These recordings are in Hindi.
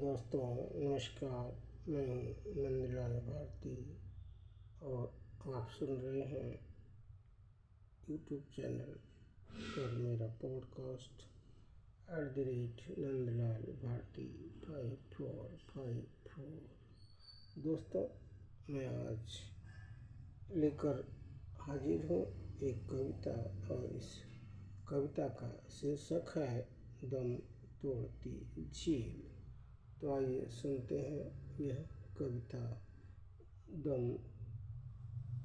दोस्तों नमस्कार। मैं हूँ नंदलाल भारती और आप सुन रहे हैं यूट्यूब चैनल पर मेरा पॉडकास्ट @नंदलाल भारती 5454। दोस्तों मैं आज लेकर हाजिर हूँ एक कविता और इस कविता का शीर्षक है दम तोड़ती झील। तो आइए सुनते हैं यह कविता दम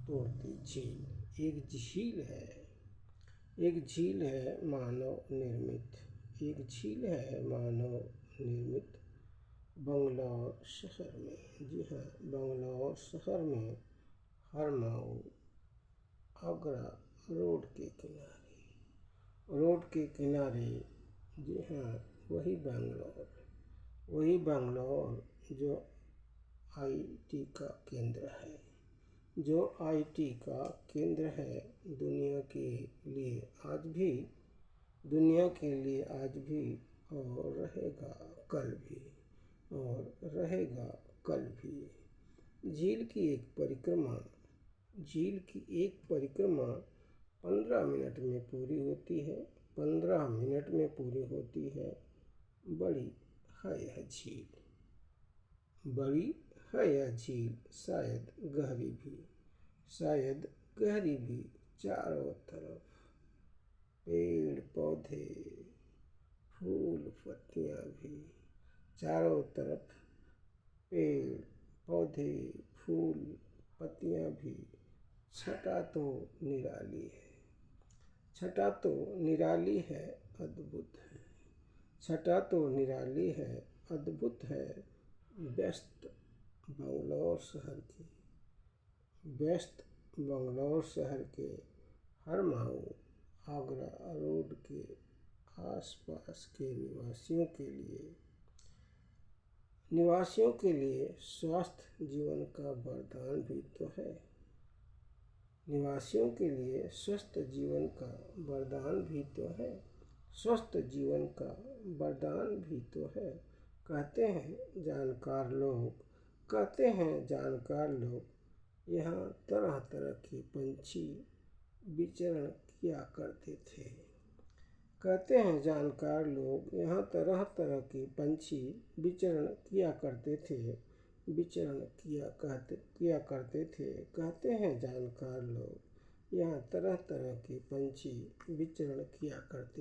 तोड़ती झील। एक झील है मानव निर्मित, एक झील है मानव निर्मित बंगलौर शहर में। जी हाँ, बंगलौर शहर में हरमाऊ आगरा रोड के किनारे। जी हाँ, वही बेंगलोर जो आईटी का केंद्र है, दुनिया के लिए आज भी और रहेगा कल भी। झील की एक परिक्रमा 15 मिनट में पूरी होती है। बड़ी है यह झील, शायद गहरी भी। चारों तरफ पेड़ पौधे फूल पत्तियां भी, चारों तरफ पेड़ पौधे फूल पत्तियां भी। छटा तो निराली है, अद्भुत है। व्यस्त बंगलौर शहर के हरमाऊ आगरा रोड के आसपास के निवासियों के लिए स्वस्थ जीवन का वरदान भी तो है। कहते हैं जानकार लोग यहाँ तरह तरह के पंछी विचरण किया करते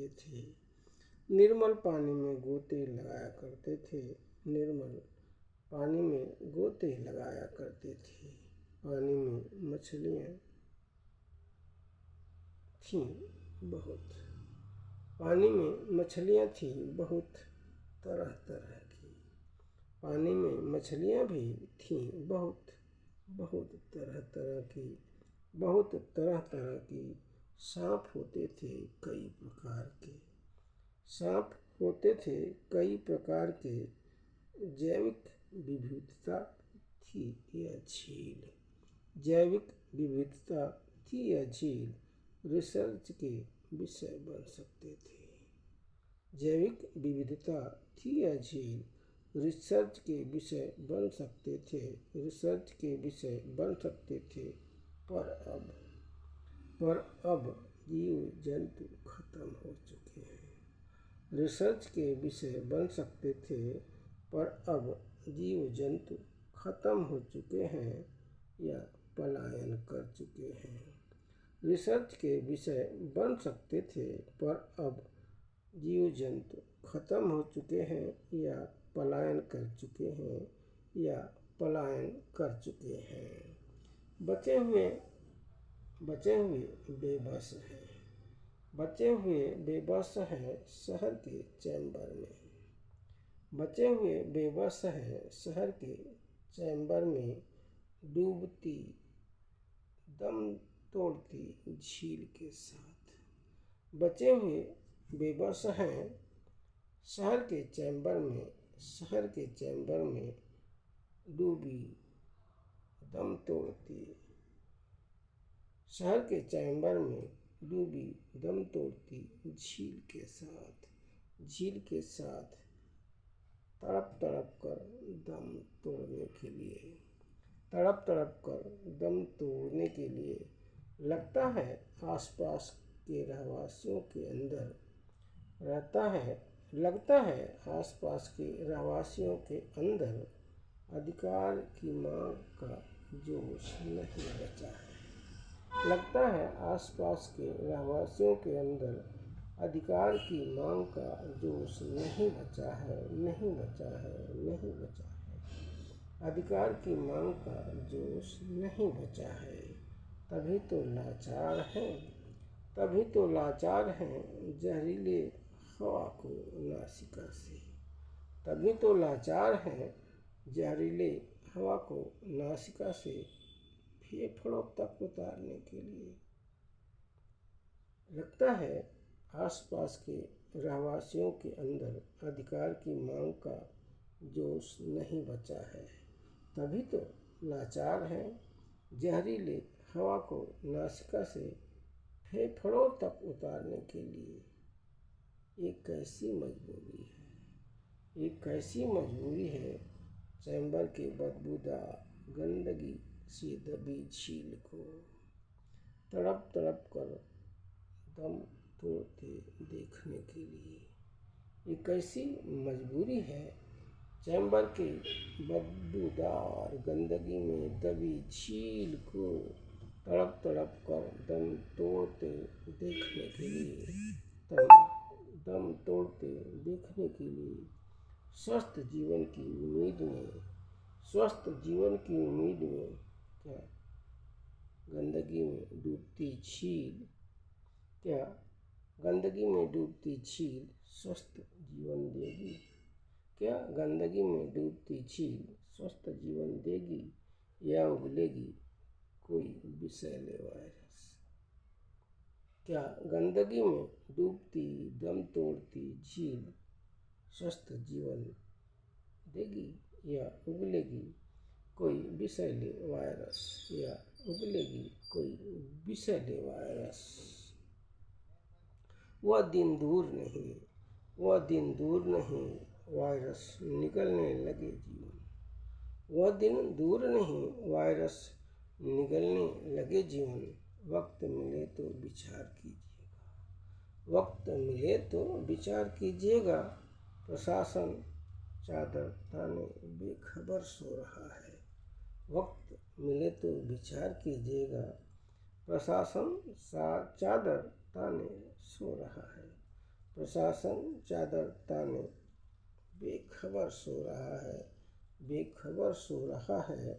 थे। निर्मल पानी में गोते लगाया करते थे। पानी में मछलियाँ थीं बहुत तरह तरह की। सांप होते थे कई प्रकार के। जैविक विविधता थी यह झील। रिसर्च के विषय बन सकते थे। पर अब जीव जंतु खत्म हो चुके हैं या पलायन कर चुके हैं। रिसर्च के विषय बन सकते थे पर अब जीव जंतु खत्म हो चुके हैं या पलायन कर चुके हैं। बचे हुए बेबस हैं शहर के चैम्बर में डूबती दम तोड़ती झील के साथ। शहर के चैम्बर में डूबी दम तोड़ती झील के साथ तड़प तड़प कर दम तोड़ने के लिए, तड़प तड़प कर दम तोड़ने के लिए। लगता है आसपास के रहवासियों के अंदर रहता है, लगता है आसपास के रहवासियों के अंदर अधिकार की मांग का जोश नहीं बचा है। लगता है आसपास के रहवासियों के अंदर अधिकार की मांग का जोश नहीं बचा है, नहीं बचा है, नहीं बचा है। अधिकार की मांग का जोश नहीं बचा है। तभी तो लाचार हैं, तभी तो लाचार हैं जहरीले हवा को नासिका से। तभी तो लाचार हैं जहरीले हवा को नासिका से फेफड़ों तक उतारने के लिए। लगता है आसपास के रहवासियों के अंदर अधिकार की मांग का जोश नहीं बचा है। तभी तो लाचार हैं जहरीले हवा को नासिका से फेफड़ों तक उतारने के लिए। एक कैसी मजबूरी है, एक कैसी मजबूरी है चैम्बर के बदबूदार गंदगी से दबी झील को तड़प तड़प कर दम तोड़ते देखने के लिए। एक कैसी मजबूरी है चैम्बर के बदबूदार गंदगी में दबी झील को तड़प तड़प कर दम तोड़ते देखने के लिए, दम तोड़ते देखने के लिए। स्वस्थ जीवन की उम्मीद में, स्वस्थ जीवन की उम्मीद में क्या गंदगी में डूबती झील, क्या गंदगी में डूबती झील स्वस्थ जीवन देगी? क्या गंदगी में डूबती झील स्वस्थ जीवन देगी या उगलेगी कोई विषैले वायरस? क्या गंदगी में डूबती दम तोड़ती झील स्वस्थ जीवन देगी या उगलेगी कोई विषैले वायरस, या उगलेगी कोई विषैले वायरस? वह दिन दूर नहीं, वह दिन दूर नहीं, वायरस निकलने लगे जीवन। वह दिन दूर नहीं, वायरस निकलने लगे जीवन। वक्त मिले तो विचार कीजिएगा, वक्त मिले तो विचार कीजिएगा। प्रशासन चादर ताने बेखबर सो रहा है। वक्त मिले तो विचार कीजिएगा। प्रशासन चादर ताने सो रहा है। प्रशासन चादर ताने बेखबर सो रहा है, बेखबर सो रहा है।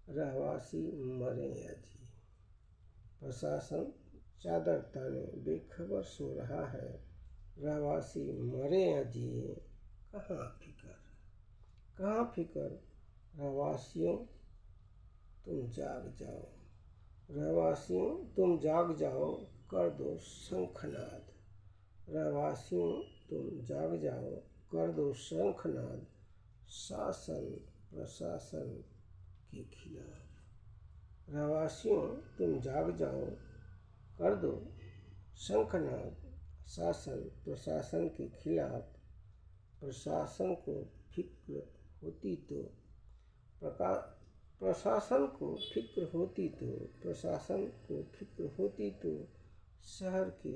रहवासी मरे या जिए। प्रशासन चादर ताने बेखबर सो रहा है। रहवासी मरे या जिए। कहाँ फिकर, कहाँ फिकर? रहवासियों तुम जाग जाओ, रहवासियों तुम जाग जाओ, कर दो शंखनाद। रहवासियों तुम जाग जाओ, कर दो शंखनाद शासन प्रशासन के खिलाफ। रहवासियों तुम जाग जाओ, कर दो शंखनाद शासन प्रशासन के खिलाफ। प्रशासन को फिक्र होती तो प्रशासन को फिक्र होती तो, प्रशासन को फिक्र होती तो शहर के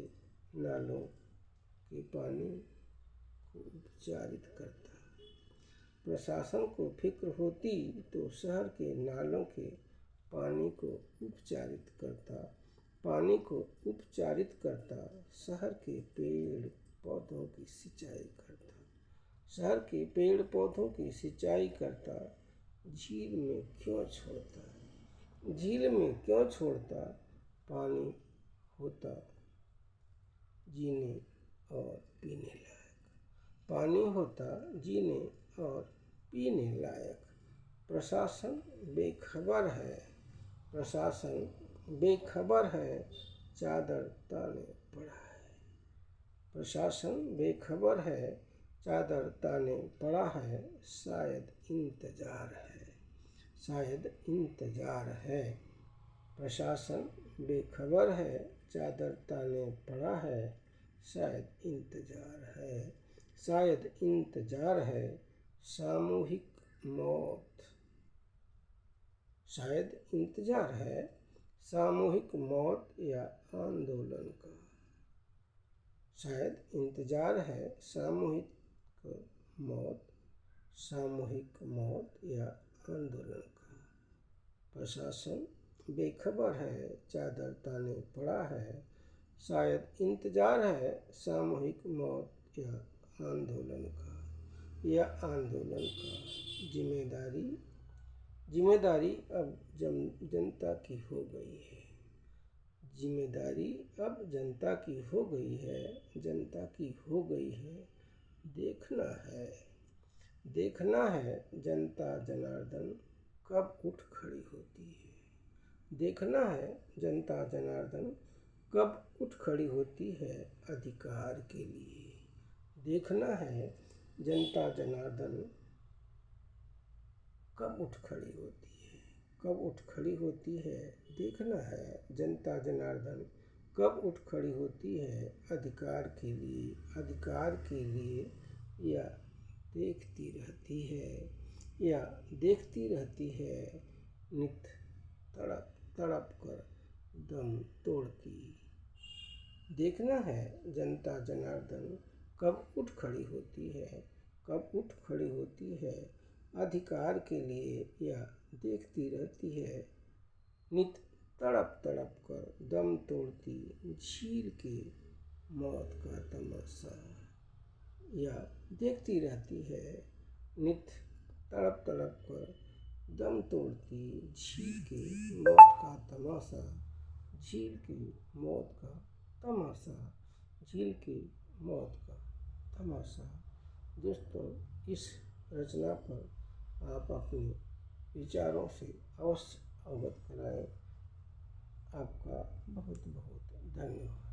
नालों के पानी को उपचारित करता। प्रशासन को फिक्र होती तो शहर के नालों के पानी को उपचारित करता, पानी को उपचारित करता। शहर के पेड़ पौधों की सिंचाई करता, शहर के पेड़ पौधों की सिंचाई करता। झील में क्यों छोड़ता, झील में क्यों छोड़ता? पानी होता जीने और पीने लायक, पानी होता जीने और पीने लायक। प्रशासन बेखबर है, प्रशासन बेखबर है, चादर ताने पड़ा है। प्रशासन बेखबर है, चादर ताने पड़ा है। शायद इंतजार है, शायद इंतजार है। प्रशासन बेखबर है, चादर ताने पड़ा है। शायद इंतजार है, शायद इंतजार है। सामूहिक मौत। शायद इंतजार है सामूहिक मौत या आंदोलन का। शायद इंतजार है सामूहिक मौत या आंदोलन का। प्रशासन बेखबर है, चादर ताने पड़ा है। शायद इंतजार है सामूहिक मौत या आंदोलन का। जिम्मेदारी अब जनता की हो गई है। जिम्मेदारी अब जनता की हो गई है, जनता की हो गई है। देखना है जनता जनार्दन कब उठ खड़ी होती है। देखना है जनता जनार्दन कब उठ खड़ी होती है अधिकार के लिए। देखना है जनता जनार्दन कब उठ खड़ी होती है, कब उठ खड़ी होती है। देखना है जनता जनार्दन कब उठ खड़ी होती है अधिकार के लिए, या देखती रहती है नित तड़प तड़प कर दम तोड़ती। देखना है जनता जनार्दन कब उठ खड़ी होती है अधिकार के लिए, या देखती रहती है नित तड़प तड़प कर दम तोड़ती। झील के मौत का तमाशा, या देखती रहती है नित तड़प तड़प कर दम तोड़ती। झील के मौत का तमाशा, झील की मौत का तमाशा, झील की मौत का तमाशा। दोस्तों, इस रचना पर आप अपने विचारों से अवश्य अवगत कराएं। आपका बहुत बहुत धन्यवाद।